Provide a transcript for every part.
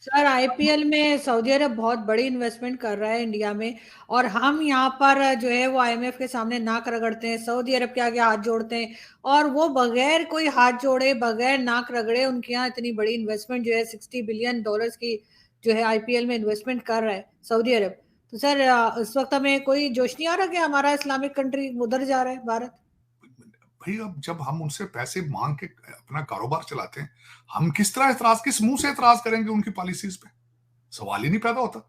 Sir IPL में Saudi अरब बहुत बड़ी इन्वेस्टमेंट कर रहा है इंडिया में, और हम यहाँ पर जो है वो आईएमएफ के सामने नाक रगड़ते हैं, सऊदी अरब के आगे हाथ जोड़ते हैं, और वो बगैर कोई हाथ जोड़े, बगैर नाक रगड़े, उनके यहाँ इतनी बड़ी इन्वेस्टमेंट जो है $60 बिलियन की जो है आईपीएल में इन्वेस्टमेंट कर रहा है सऊदी अरब। तो सर इस वक्त हमें कोई जोश नहीं आ रहा कि हमारा इस्लामिक कंट्री उधर जा रहा है भारत? भाई अब जब हम उनसे पैसे मांग के अपना कारोबार चलाते हैं, हम किस तरह एतराज, किस मुंह से एतराज करेंगे उनकी पॉलिसीज पे? सवाल ही नहीं पैदा होता।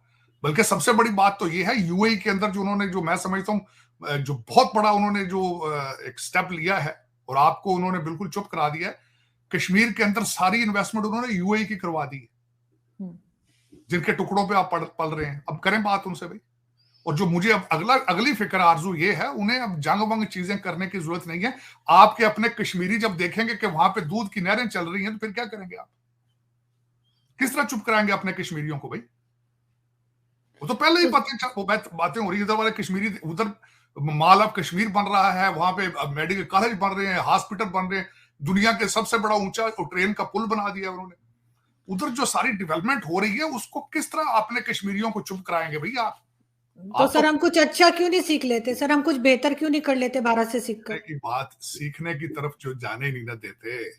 बल्कि सबसे बड़ी बात तो ये है, यूएई के अंदर जो उन्होंने, जो मैं समझता हूं जो बहुत बड़ा उन्होंने जो एक स्टेप लिया है, और आपको उन्होंने बिल्कुल चुप करा दिया है। कश्मीर के अंदर सारी इन्वेस्टमेंट उन्होंने यूएई की करवा दी है, जिनके टुकड़ों पे आप पल रहे हैं। अब करें बात उनसे भाई। और जो मुझे अब अगली फिक्र आरजू ये है, उन्हें अब जंग वंग चीजें करने की जरूरत नहीं है। आपके अपने कश्मीरी जब देखेंगे कि वहां पे दूध की नहरें चल रही हैं, तो फिर क्या करेंगे आप? किस तरह चुप कराएंगे अपने कश्मीरियों को भाई? वो तो पहले ही बातें हो रही है। इधर वाले कश्मीरी, उधर माल ऑफ कश्मीर बन रहा है, वहां पे मेडिकल कॉलेज बन रहे हैं, हॉस्पिटल बन रहे हैं, दुनिया के सबसे बड़ा ऊंचा ट्रेन का पुल बना दिया उन्होंने। उधर जो सारी डेवलपमेंट हो रही है, उसको किस तरह अपने कश्मीरियों को चुप कराएंगे भैया आप? तो सर हम कुछ अच्छा क्यों नहीं सीख लेते? सर हम कुछ बेहतर क्यों नहीं कर लेते भारत से सीखकर? की बात सीखने की तरफ जो जाने नहीं ना देते।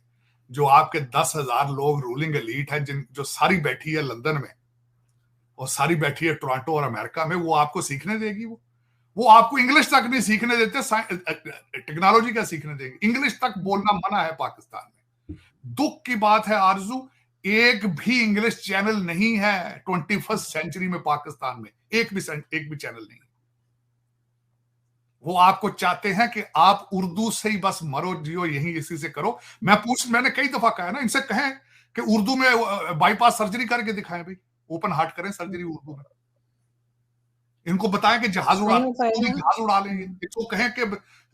जो आपके 10,000 लोग रूलिंग एलीट है, जिन जो सारी बैठी है लंदन में और सारी बैठी है टोरंटो और अमेरिका में, वो आपको सीखने देगी? वो आपको इंग्लिश तक नहीं सीखने देते, टेक्नोलॉजी का सीखने देंगे? इंग्लिश तक बोलना मना है पाकिस्तान में। दुख की बात है आरजू, एक भी इंग्लिश चैनल नहीं है 21st सेंचुरी में पाकिस्तान में। एक भी चैनल नहीं। वो आपको चाहते हैं कि आप उर्दू से ही बस मरो जियो, यही इसी से करो। मैंने कई दफा कहा ना, इनसे कहें कि उर्दू में बाईपास सर्जरी करके दिखाएं भाई, ओपन हार्ट करें सर्जरी उर्दू में। इनको बताएं कि जहाज उड़ा लेंगे। इसको कहें कि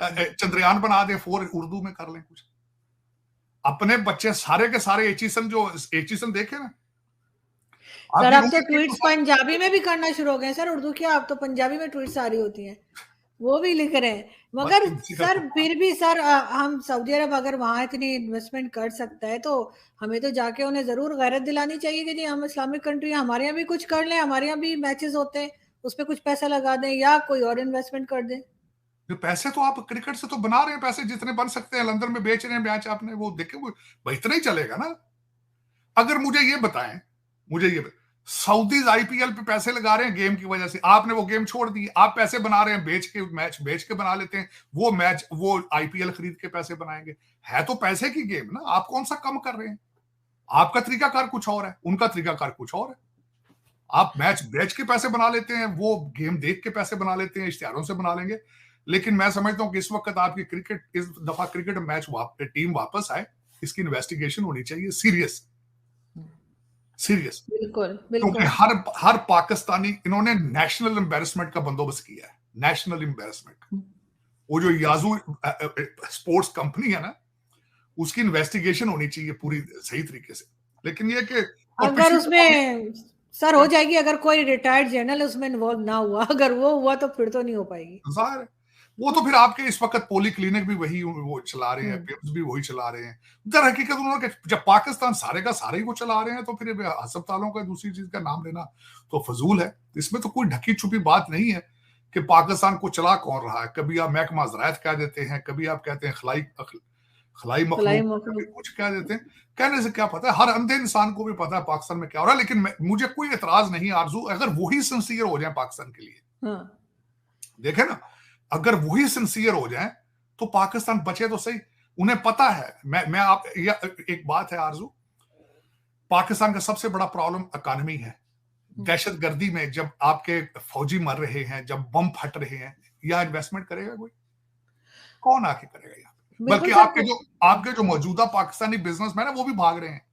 चंद्रयान बना दे 4, उर्दू में कर लें कुछ। अपने बच्चे सारे के सारे एचीसन देखे ना सर। अब तो ट्वीट्स पंजाबी में भी करना शुरू हो गए सर, उर्दू क्या, अब तो पंजाबी में ट्वीट्स आ रही होती हैं, वो भी लिख रहे हैं। मगर सर फिर भी सर हम सऊदी अरब अगर वहां इतनी इन्वेस्टमेंट कर सकता है, तो हमें तो जाके उन्हें जरूर गैरत दिलानी चाहिए कि जी हम इस्लामिक कंट्री, हमारे यहाँ भी कुछ कर लें, हमारे यहाँ भी मैचेस होते हैं, उसपे कुछ पैसा लगा दें या कोई और इन्वेस्टमेंट कर दें। पैसे तो आप क्रिकेट से तो बना रहे हैं, पैसे जितने बन सकते हैं लंदन में बेच रहे हैं मैच आपने, वो देखे, वो इतना ही चलेगा ना। अगर मुझे ये बताएं, सऊदीज आईपीएल पे पैसे लगा रहे हैं गेम की वजह से, आपने वो गेम छोड़ दी। आप पैसे बना रहे हैं बेच के, मैच बेच के बना लेते हैं, वो आईपीएल खरीद के पैसे बनाएंगे। है तो पैसे की गेम ना, आप कौन सा कम कर रहे हैं? आपका तरीकाकार कुछ और है, उनका तरीकाकार कुछ और है। आप मैच बेच के पैसे बना लेते हैं, वो गेम देख के पैसे बना लेते हैं, इश्तिहारों से बना लेंगे। लेकिन मैं समझता हूं कि इस वक्त आपकी इस दफा क्रिकेट मैच टीम वापस आए, इसकी इन्वेस्टिगेशन होनी चाहिए, सीरियस। बिल्कुल क्योंकि हर पाकिस्तानी, इन्होंने नेशनल एम्बेरसमेंट का बंदोबस्त किया है, नेशनल एम्बेरसमेंट। वो जो याजू स्पोर्ट्स कंपनी है ना, उसकी इन्वेस्टिगेशन होनी चाहिए पूरी सही तरीके से। लेकिन ये कि अगर उसमें सर हो जाएगी, अगर कोई रिटायर्ड जनरल उसमें इन्वॉल्व ना हुआ, अगर वो हुआ तो फिर तो नहीं हो पाएगी। वो तो फिर आपके इस वक्त पोली क्लिनिक भी वही वो चला रहे हैं, पिम्स भी वही चला रहे हैं। दर हकीकत उन्होंने, जब पाकिस्तान सारे का सारे ही वो चला रहे हैं, तो फिर अस्पतालों का दूसरी चीज का नाम लेना तो फजूल है। इसमें तो कोई ढकी छुपी बात नहीं है कि पाकिस्तान को चला कौन रहा है। कभी आप महकमा ज़राअत कह देते हैं, कभी आप कहते हैं खलाई मखलूक, कभी कुछ कह देते हैं। कहने से क्या पता है, हर अंधे इंसान को भी पता है पाकिस्तान में क्या हो रहा है। लेकिन मुझे कोई एतराज नहीं आरजू, अगर वही सिंसियर हो जाए पाकिस्तान के लिए। देखे ना, अगर वही सिंसियर हो जाए तो पाकिस्तान बचे तो सही। उन्हें पता है, मैं आप एक बात है आरजू, पाकिस्तान का सबसे बड़ा प्रॉब्लम इकोनॉमी है। दहशतगर्दी में जब आपके फौजी मर रहे हैं, जब बम फट रहे हैं, या इन्वेस्टमेंट करेगा कोई? कौन आके करेगा यहाँ? बल्कि आपके जो मौजूदा पाकिस्तानी बिजनेसमैन है, वो भी भाग रहे हैं।